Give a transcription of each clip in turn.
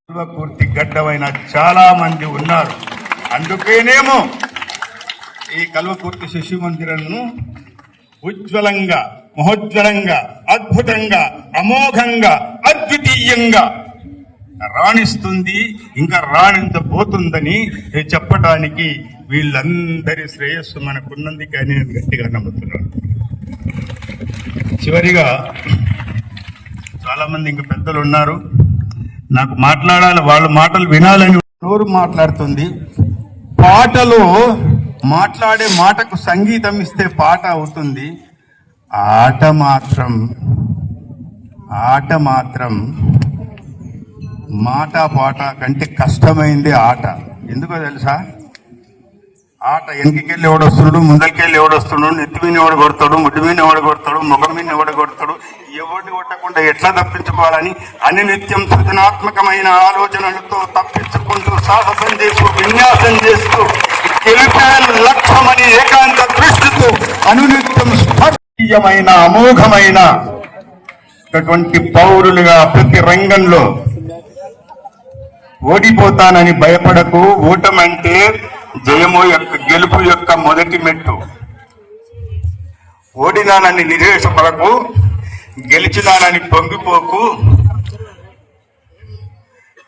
పూర్తి గడ్డమైన చాలా మంది ఉన్నారు. అందుకేనేమో ఈ కల్వకుర్తి శిశు మందిరంను ఉజ్వలంగా, మహోజ్వలంగా, అద్భుతంగా, అమోఘంగా, అద్వితీయంగా రాణిస్తుంది, ఇంకా రాణించబోతుందని చెప్పడానికి వీళ్ళందరి శ్రేయస్సు మనకున్నందుకే నేను గట్టిగా నమ్ముతున్నాను. చివరిగా చాలా మంది ఇంకా పెద్దలు ఉన్నారు, నాకు మాట్లాడాలి, వాళ్ళ మాటలు వినాలని నోరు మాట్లాడుతుంది. పాటలో మాట్లాడే మాటకు సంగీతం ఇస్తే పాట అవుతుంది. ఆట మాత్రం మాట పాట కంటే కష్టమైంది ఆట. ఎందుకో తెలుసా? ఆట వెనకకెళ్ళి ఎవడొస్తున్నాడు, ముందరికెళ్ళి ఎవడొస్తున్నాడు, నెత్తి మీద ఎవడు కొడతాడు, ముడ్డు మీద ఎవడు కొడతాడు, ముఖం మీద ఎవడు కొడతాడు, ఎవరిని కొట్టకుండా ఎట్లా తప్పించుకోవాలని అనినిత్యం సృజనాత్మకమైన ఆలోచనలతో తప్పించుకుంటూ సాహసం చేస్తూ విన్యాసం చేస్తూ గెలిపే లక్ష్యమని ఏకాంత దృష్టితో అనునిత్యం స్పష్టమైన అమోఘమైన పౌరులుగా ప్రతి రంగంలో ఓడిపోతానని భయపడకు. ఓటమంటే జయము యొక్క గెలుపు యొక్క మొదటి మెట్టు. ఓడినానని నిరాశపడకు, గెలిచినానని పొంగిపోకు.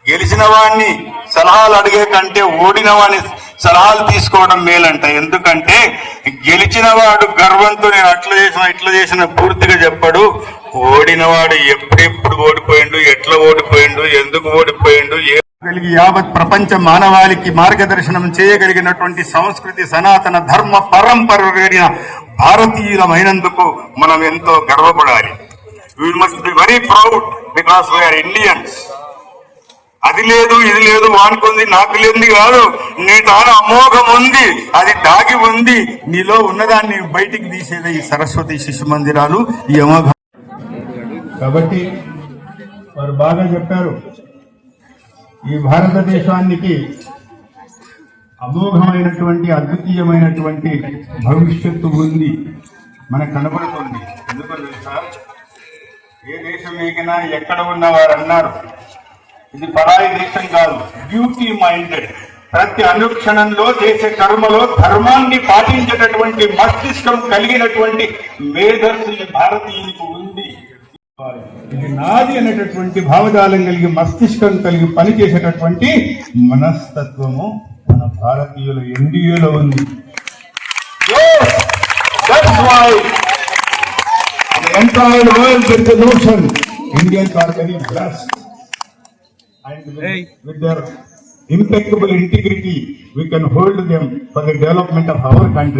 గెలిచిన వాడిని సలహాలు అడిగే కంటే ఓడిన వాడిని సలహాలు తీసుకోవడం మేలంట. ఎందుకంటే గెలిచిన వాడు గర్వంతో నేను అట్లా చేసిన ఇట్లా చేసిన పూర్తిగా చెప్పడు. ఓడినవాడు ఎప్పుడెప్పుడు ఓడిపోయిండు, ఎట్లా ఓడిపోయిండు, ఎందుకు ఓడిపోయిండు, యావత్ ప్రపంచ మానవాళికి మార్గదర్శనం చేయగలిగినటువంటి సంస్కృతి, సనాతన ధర్మ పరంపర కలిగిన భారతీయులమైనందుకు మనం ఎంతో గర్వపడాలి. We must be very proud because we are Indians. అది లేదు ఇది లేదు వానుకుంది నాకు లేనిది కాదు, నీ తాను అమోఘం ఉంది, అది దాగి ఉంది, నీలో ఉన్నదాన్ని బయటికి తీసేది ఈ సరస్వతి శిశు మందిరాలు, ఈ అమోఘం. కాబట్టి వారు బాగా చెప్పారు, ఈ భారతదేశానికి అమోఘమైనటువంటి అద్వితీయమైనటువంటి భవిష్యత్తు ఉంది, మనకు కనబడుతుంది. ఎందుకో తెలుసా? ఏ దేశం ఎగినా ఎక్కడ ఉన్న వారు అన్నారు, ఇది పరాయి దేశం కాదు, డ్యూటీ మైండెడ్. ప్రతి అనుక్షణంలో చేసే కర్మలో ధర్మాన్ని పాటించేటటువంటి మస్తిష్కం కలిగినటువంటి మేధస్సు ఈ భారతీయునికి ఉంది. ఇది నాది అనేటటువంటి భావజాలం కలిగి మస్తిష్కం కలిగి పనిచేసేటటువంటి మనస్తత్వము మన భారతీయుల ఎన్డీఏలో ఉంది. That's why the entire world gets the notion Indians are very blessed, and with their impeccable integrity we can hold them for the development of our country.